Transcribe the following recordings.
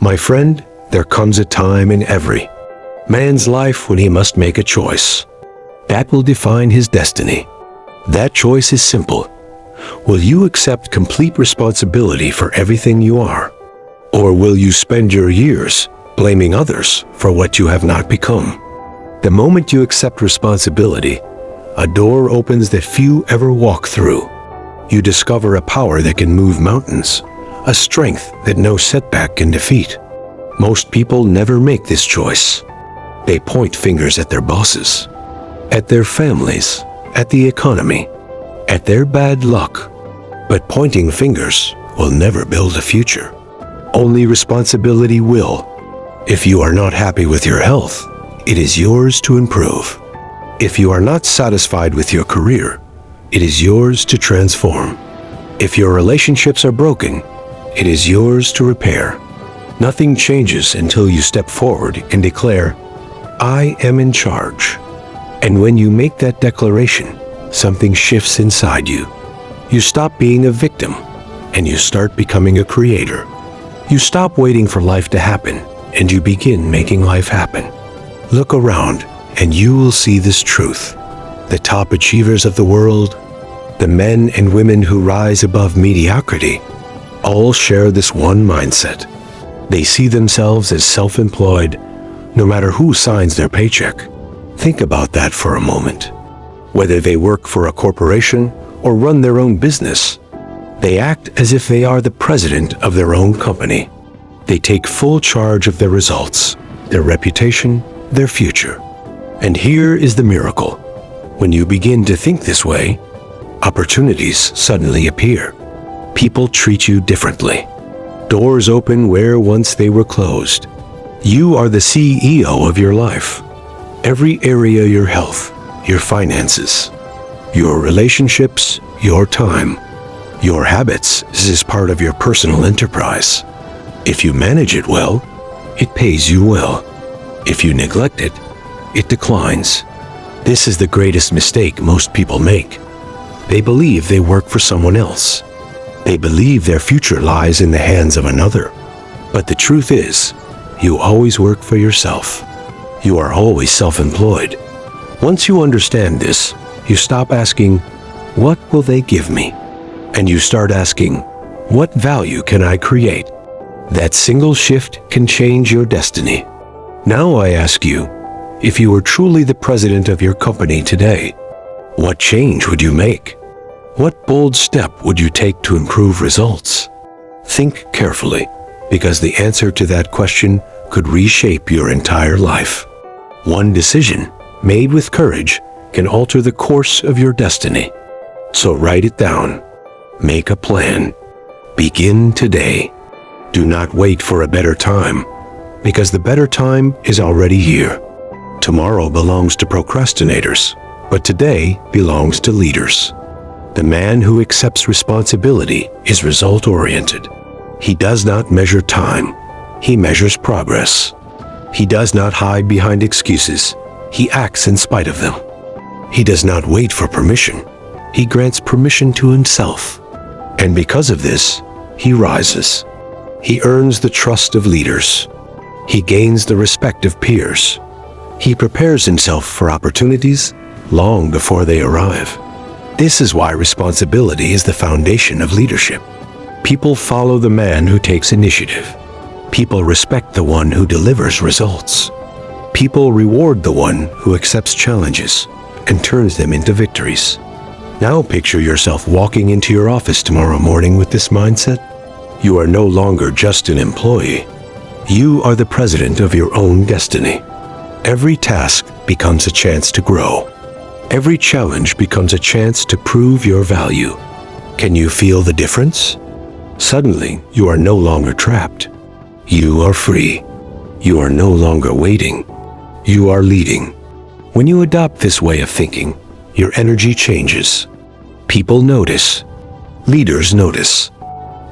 My friend, there comes a time in every man's life when he must make a choice. That will define his destiny. That choice is simple. Will you accept complete responsibility for everything you are? Or will you spend your years blaming others for what you have not become? The moment you accept responsibility, a door opens that few ever walk through. You discover a power that can move mountains, a strength that no setback can defeat. Most people never make this choice. They point fingers at their bosses, at their families, at the economy, at their bad luck. But pointing fingers will never build a future. Only responsibility will. If you are not happy with your health, it is yours to improve. If you are not satisfied with your career, it is yours to transform. If your relationships are broken, it is yours to repair. Nothing changes until you step forward and declare, I am in charge. And when you make that declaration, something shifts inside you. You stop being a victim, and you start becoming a creator. You stop waiting for life to happen, and you begin making life happen. Look around, and you will see this truth. The top achievers of the world, the men and women who rise above mediocrity, all share this one mindset. They see themselves as self-employed, no matter who signs their paycheck. Think about that for a moment. Whether they work for a corporation or run their own business, they act as if they are the president of their own company. They take full charge of their results, their reputation, their future. And here is the miracle. When you begin to think this way, opportunities suddenly appear. People treat you differently. Doors open where once they were closed. You are the CEO of your life. Every area, your health, your finances, your relationships, your time, your habits is part of your personal enterprise. If you manage it well, it pays you well. If you neglect it, it declines. This is the greatest mistake most people make. They believe they work for someone else. They believe their future lies in the hands of another. But the truth is, you always work for yourself. You are always self-employed. Once you understand this, you stop asking, what will they give me? And you start asking, what value can I create? That single shift can change your destiny. Now I ask you, if you were truly the president of your company today, what change would you make? What bold step would you take to improve results? Think carefully, because the answer to that question could reshape your entire life. One decision, made with courage, can alter the course of your destiny. So write it down. Make a plan. Begin today. Do not wait for a better time, because the better time is already here. Tomorrow belongs to procrastinators, but today belongs to leaders. The man who accepts responsibility is result-oriented. He does not measure time. He measures progress. He does not hide behind excuses. He acts in spite of them. He does not wait for permission. He grants permission to himself. And because of this, he rises. He earns the trust of leaders. He gains the respect of peers. He prepares himself for opportunities long before they arrive. This is why responsibility is the foundation of leadership. People follow the man who takes initiative. People respect the one who delivers results. People reward the one who accepts challenges and turns them into victories. Now picture yourself walking into your office tomorrow morning with this mindset. You are no longer just an employee. You are the president of your own destiny. Every task becomes a chance to grow. Every challenge becomes a chance to prove your value. Can you feel the difference? Suddenly, you are no longer trapped. You are free. You are no longer waiting. You are leading. When you adopt this way of thinking, your energy changes. People notice. Leaders notice.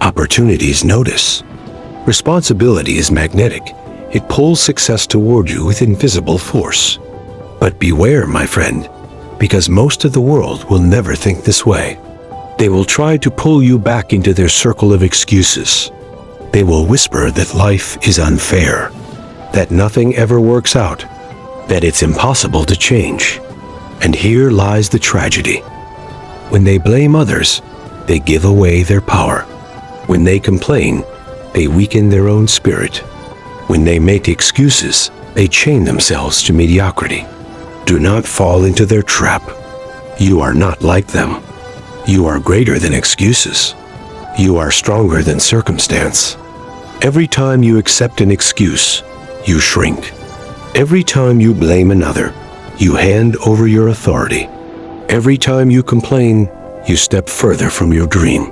Opportunities notice. Responsibility is magnetic. It pulls success toward you with invisible force. But beware, my friend, because most of the world will never think this way. They will try to pull you back into their circle of excuses. They will whisper that life is unfair, that nothing ever works out, that it's impossible to change. And here lies the tragedy. When they blame others, they give away their power. When they complain, they weaken their own spirit. When they make excuses, they chain themselves to mediocrity. Do not fall into their trap. You are not like them. You are greater than excuses. You are stronger than circumstance. Every time you accept an excuse, you shrink. Every time you blame another, you hand over your authority. Every time you complain, you step further from your dream.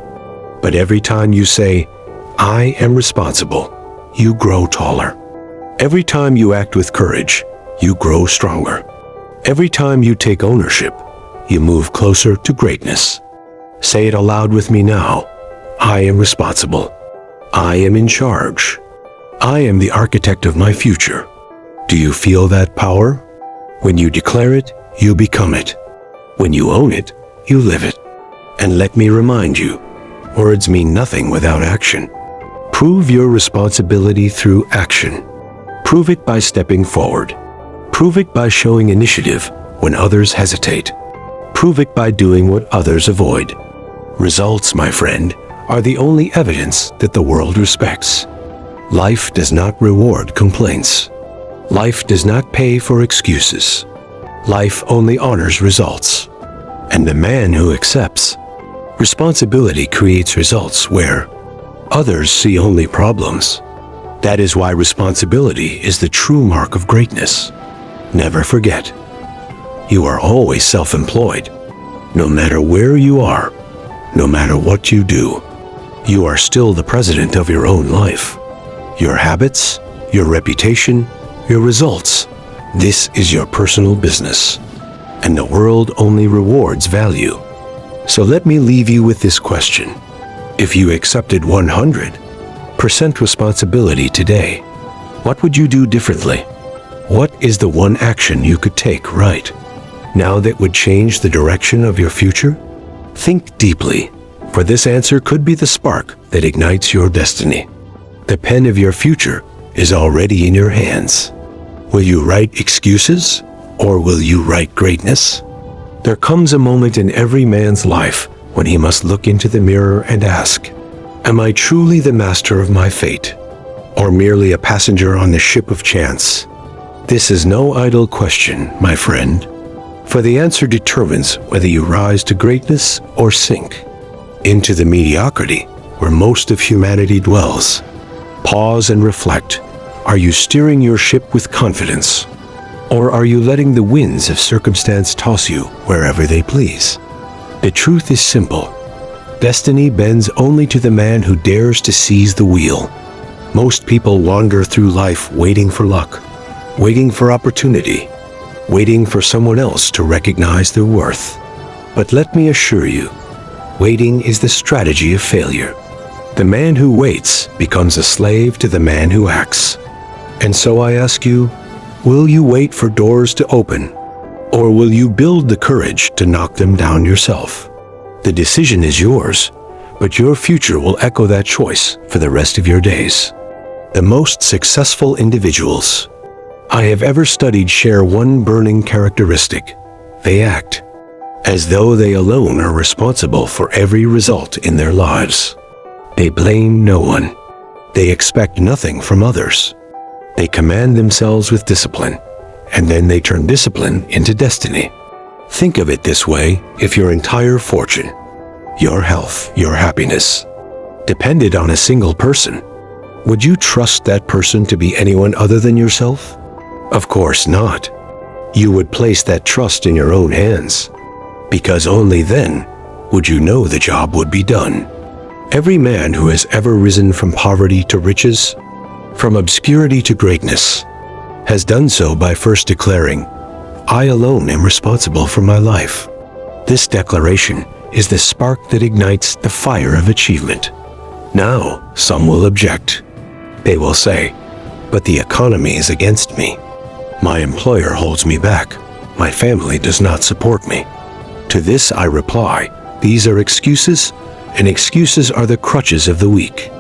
But every time you say, I am responsible, you grow taller. Every time you act with courage, you grow stronger. Every time you take ownership, you move closer to greatness. Say it aloud with me now. I am responsible. I am in charge. I am the architect of my future. Do you feel that power? When you declare it, you become it. When you own it, you live it. And let me remind you, words mean nothing without action. Prove your responsibility through action. Prove it by stepping forward. Prove it by showing initiative when others hesitate. Prove it by doing what others avoid. Results, my friend, are the only evidence that the world respects. Life does not reward complaints. Life does not pay for excuses. Life only honors results. And the man who accepts responsibility creates results where others see only problems. That is why responsibility is the true mark of greatness. Never forget, you are always self-employed. No matter where you are, no matter what you do, you are still the president of your own life. Your habits, your reputation, your results, this is your personal business. And the world only rewards value. So let me leave you with this question. If you accepted 100% responsibility today, what would you do differently? What is the one action you could take right now that would change the direction of your future? Think deeply, for this answer could be the spark that ignites your destiny. The pen of your future is already in your hands. Will you write excuses, or will you write greatness? There comes a moment in every man's life when he must look into the mirror and ask, am I truly the master of my fate, or merely a passenger on the ship of chance? This is no idle question, my friend, for the answer determines whether you rise to greatness or sink into the mediocrity where most of humanity dwells. Pause and reflect. Are you steering your ship with confidence, or are you letting the winds of circumstance toss you wherever they please? The truth is simple. Destiny bends only to the man who dares to seize the wheel. Most people wander through life waiting for luck, waiting for opportunity, waiting for someone else to recognize their worth. But let me assure you, waiting is the strategy of failure. The man who waits becomes a slave to the man who acts. And so I ask you, will you wait for doors to open, or will you build the courage to knock them down yourself? The decision is yours, but your future will echo that choice for the rest of your days. The most successful individuals I have ever studied share one burning characteristic. They act as though they alone are responsible for every result in their lives. They blame no one. They expect nothing from others. They command themselves with discipline, and then they turn discipline into destiny. Think of it this way: if your entire fortune, your health, your happiness, depended on a single person, would you trust that person to be anyone other than yourself? Of course not. You would place that trust in your own hands, because only then would you know the job would be done. Every man who has ever risen from poverty to riches, from obscurity to greatness, has done so by first declaring, I alone am responsible for my life. This declaration is the spark that ignites the fire of achievement. Now, some will object. They will say, but the economy is against me. My employer holds me back. My family does not support me. To this I reply, these are excuses, and excuses are the crutches of the weak.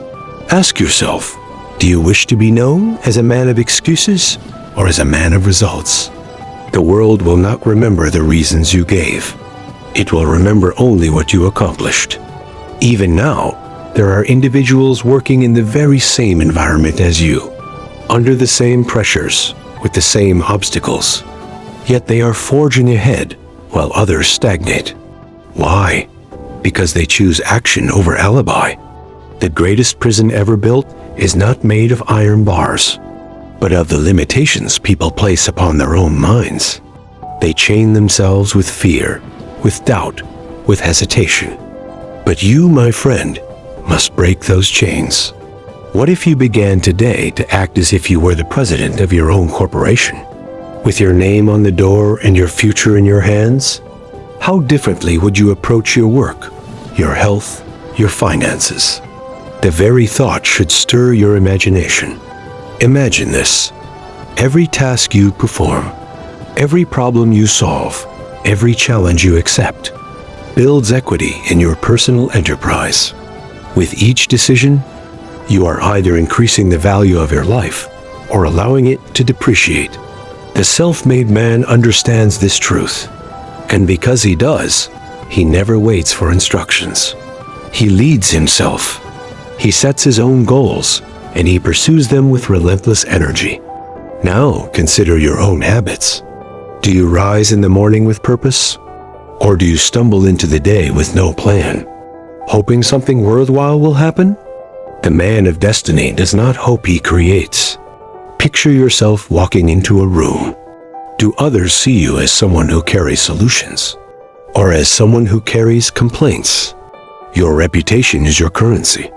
Ask yourself, do you wish to be known as a man of excuses or as a man of results? The world will not remember the reasons you gave. It will remember only what you accomplished. Even now, there are individuals working in the very same environment as you, under the same pressures, with the same obstacles. Yet they are forging ahead while others stagnate. Why? Because they choose action over alibi. The greatest prison ever built is not made of iron bars, but of the limitations people place upon their own minds. They chain themselves with fear, with doubt, with hesitation. But you, my friend, must break those chains. What if you began today to act as if you were the president of your own corporation, with your name on the door and your future in your hands? How differently would you approach your work, your health, your finances? The very thought should stir your imagination. Imagine this. Every task you perform, every problem you solve, every challenge you accept, builds equity in your personal enterprise. With each decision, you are either increasing the value of your life or allowing it to depreciate. The self-made man understands this truth, and because he does, he never waits for instructions. He leads himself. He sets his own goals, and he pursues them with relentless energy. Now consider your own habits. Do you rise in the morning with purpose? Or do you stumble into the day with no plan, hoping something worthwhile will happen? The man of destiny does not hope, he creates. Picture yourself walking into a room. Do others see you as someone who carries solutions, or as someone who carries complaints? Your reputation is your currency.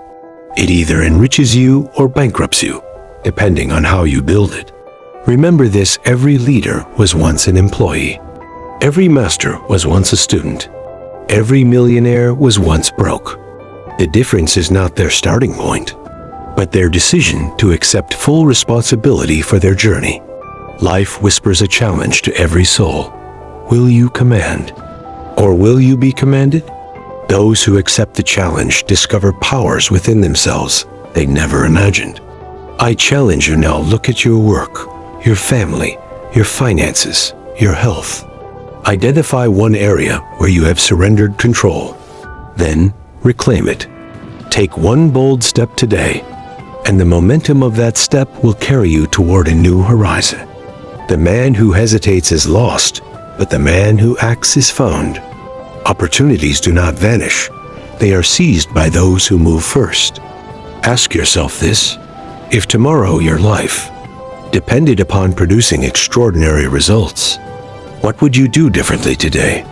It either enriches you or bankrupts you, depending on how you build it. Remember this: every leader was once an employee. Every master was once a student. Every millionaire was once broke. The difference is not their starting point, but their decision to accept full responsibility for their journey. Life whispers a challenge to every soul. Will you command, or will you be commanded? Those who accept the challenge discover powers within themselves they never imagined. I challenge you now: look at your work, your family, your finances, your health. Identify one area where you have surrendered control. Then reclaim it. Take one bold step today, and the momentum of that step will carry you toward a new horizon. The man who hesitates is lost, but the man who acts is found. Opportunities do not vanish. They are seized by those who move first. Ask yourself this: if tomorrow your life depended upon producing extraordinary results, what would you do differently today?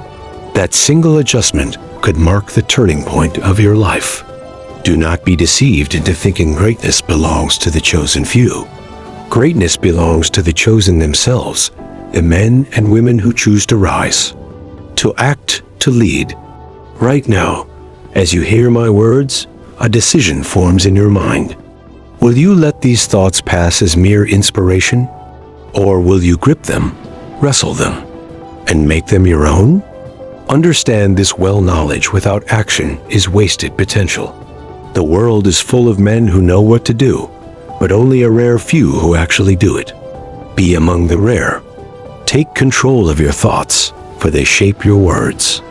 That single adjustment could mark the turning point of your life. Do not be deceived into thinking greatness belongs to the chosen few. Greatness belongs to the chosen themselves, the men and women who choose to rise, to act, to lead. Right now, as you hear my words, a decision forms in your mind. Will you let these thoughts pass as mere inspiration, or will you grip them, wrestle them, and make them your own? Understand this: well knowledge without action is wasted potential. The world is full of men who know what to do, but only a rare few who actually do it. Be among the rare. Take control of your thoughts, for they shape your words.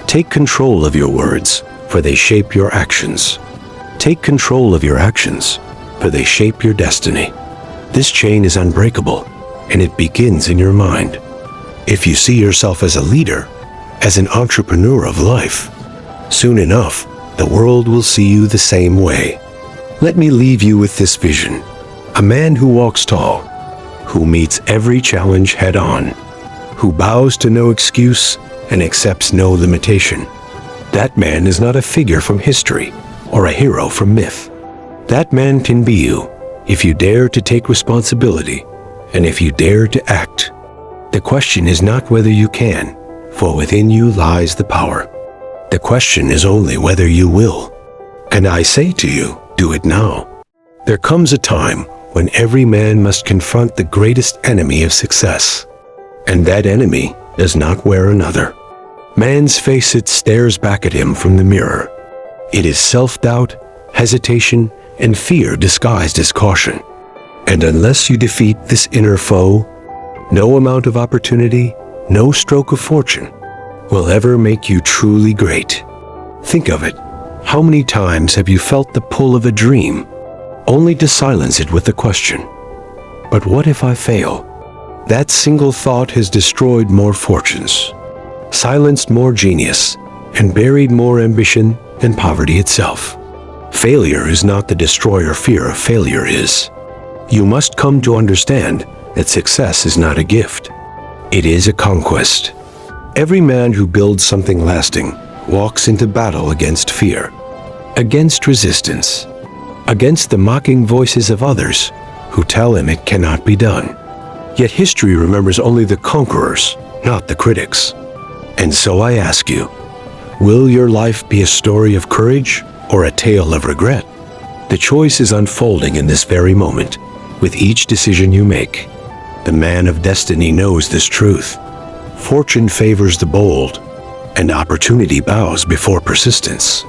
Take control of your words, for they shape your actions. Take control of your actions, for they shape your destiny. This chain is unbreakable, and it begins in your mind. If you see yourself as a leader, as an entrepreneur of life, soon enough, the world will see you the same way. Let me leave you with this vision: a man who walks tall, who meets every challenge head on, who bows to no excuse and accepts no limitation. That man is not a figure from history or a hero from myth. That man can be you if you dare to take responsibility and if you dare to act. The question is not whether you can, for within you lies the power. The question is only whether you will. And I say to you, do it now. There comes a time when every man must confront the greatest enemy of success, and that enemy does not wear another. Man's face, it stares back at him from the mirror. It is self-doubt, hesitation, and fear disguised as caution. And unless you defeat this inner foe, no amount of opportunity, no stroke of fortune will ever make you truly great. Think of it. How many times have you felt the pull of a dream, only to silence it with the question, "But what if I fail?" That single thought has destroyed more fortunes, silenced more genius, and buried more ambition than poverty itself. Failure is not the destroyer fear of failure is. You must come to understand that success is not a gift. It is a conquest. Every man who builds something lasting walks into battle against fear, against resistance, against the mocking voices of others who tell him it cannot be done. Yet history remembers only the conquerors, not the critics. And so I ask you, will your life be a story of courage or a tale of regret? The choice is unfolding in this very moment, with each decision you make. The man of destiny knows this truth. Fortune favors the bold, and opportunity bows before persistence.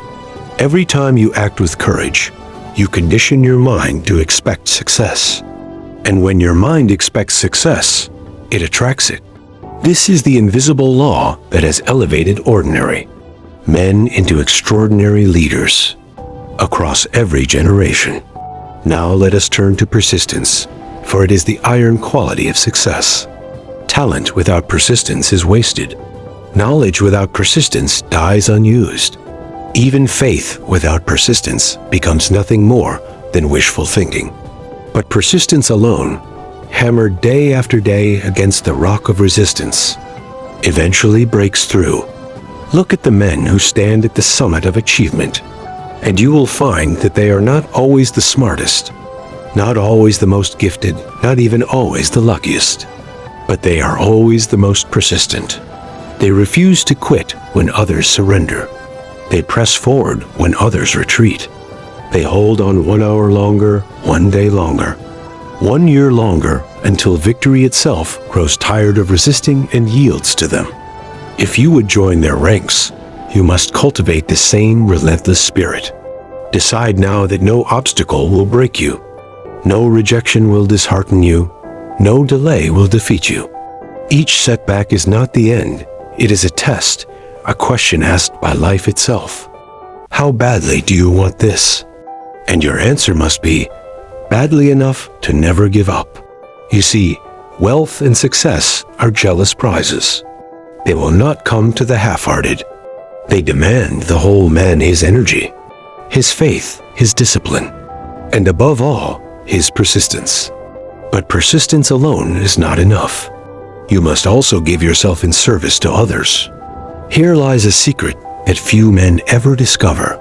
Every time you act with courage, you condition your mind to expect success. And when your mind expects success, it attracts it. This is the invisible law that has elevated ordinary men into extraordinary leaders across every generation. Now let us turn to persistence, for it is the iron quality of success. Talent without persistence is wasted. Knowledge without persistence dies unused. Even faith without persistence becomes nothing more than wishful thinking. But persistence alone, hammered day after day against the rock of resistance, eventually breaks through. Look at the men who stand at the summit of achievement, and you will find that they are not always the smartest, not always the most gifted, not even always the luckiest, but they are always the most persistent. They refuse to quit when others surrender. They press forward when others retreat. They hold on 1 hour longer, 1 day longer, 1 year longer, until victory itself grows tired of resisting and yields to them. If you would join their ranks, you must cultivate the same relentless spirit. Decide now that no obstacle will break you. No rejection will dishearten you. No delay will defeat you. Each setback is not the end. It is a test, a question asked by life itself. How badly do you want this? And your answer must be, badly enough to never give up. You see, wealth and success are jealous prizes. They will not come to the half-hearted. They demand the whole man his energy, his faith, his discipline, and above all, his persistence. But persistence alone is not enough. You must also give yourself in service to others. Here lies a secret that few men ever discover.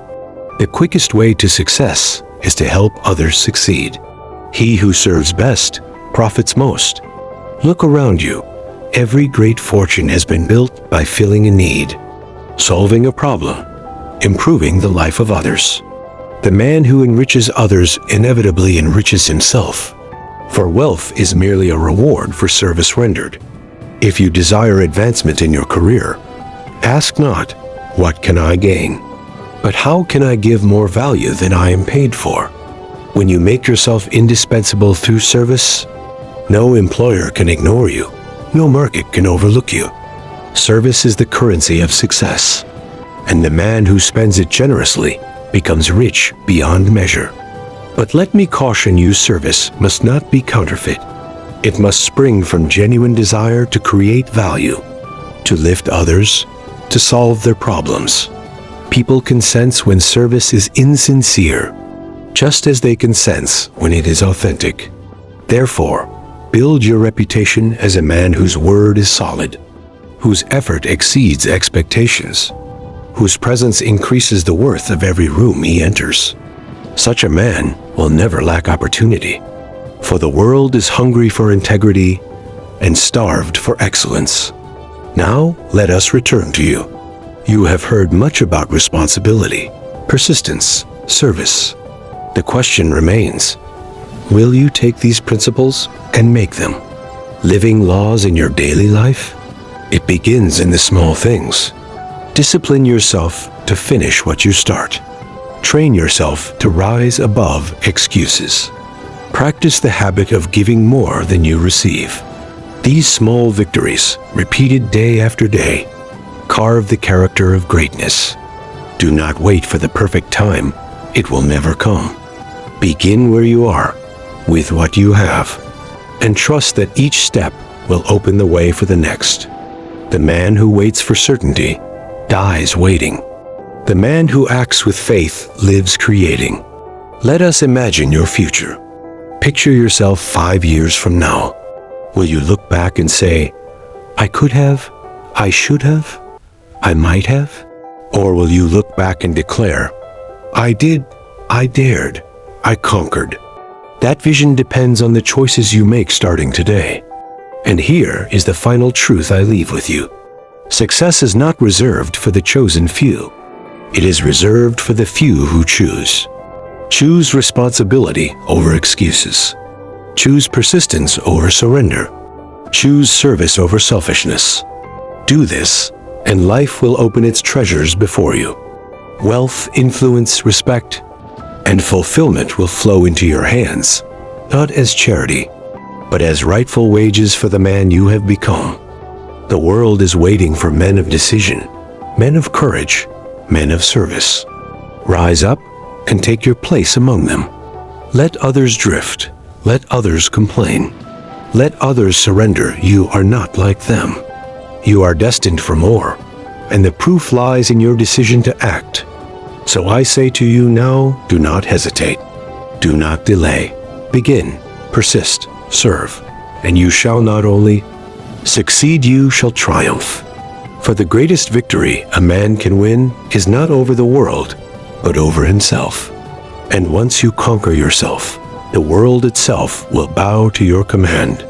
The quickest way to success is to help others succeed. He who serves best profits most. Look around you. Every great fortune has been built by filling a need, solving a problem, improving the life of others. The man who enriches others inevitably enriches himself, for wealth is merely a reward for service rendered. If you desire advancement in your career, ask not, "What can I gain?" but "How can I give more value than I am paid for?" When you make yourself indispensable through service, no employer can ignore you, no market can overlook you. Service is the currency of success, and the man who spends it generously becomes rich beyond measure. But let me caution you, service must not be counterfeit. It must spring from genuine desire to create value, to lift others, to solve their problems. People can sense when service is insincere, just as they can sense when it is authentic. Therefore, build your reputation as a man whose word is solid, whose effort exceeds expectations, whose presence increases the worth of every room he enters. Such a man will never lack opportunity, for the world is hungry for integrity and starved for excellence. Now, let us return to you. You have heard much about responsibility, persistence, service. The question remains, will you take these principles and make them living laws in your daily life? It begins in the small things. Discipline yourself to finish what you start. Train yourself to rise above excuses. Practice the habit of giving more than you receive. These small victories, repeated day after day, carve the character of greatness. Do not wait for the perfect time. It will never come. Begin where you are, with what you have, and trust that each step will open the way for the next. The man who waits for certainty dies waiting. The man who acts with faith lives creating. Let us imagine your future. Picture yourself 5 years from now. Will you look back and say, I could have, I should have, I might have? Or will you look back and declare, I did, I dared, I conquered? That vision depends on the choices you make starting today. And here is the final truth I leave with you. Success is not reserved for the chosen few. It is reserved for the few who choose. Choose responsibility over excuses. Choose persistence over surrender. Choose service over selfishness. Do this, and life will open its treasures before you. Wealth, influence, respect, and fulfillment will flow into your hands, not as charity, but as rightful wages for the man you have become. The world is waiting for men of decision, men of courage, men of service. Rise up and take your place among them. Let others drift. Let others complain. Let others surrender. You are not like them. You are destined for more, and the proof lies in your decision to act. So I say to you now, do not hesitate. Do not delay. Begin, persist, serve, and you shall not only succeed, you shall triumph. For the greatest victory a man can win is not over the world, but over himself. And once you conquer yourself, the world itself will bow to your command.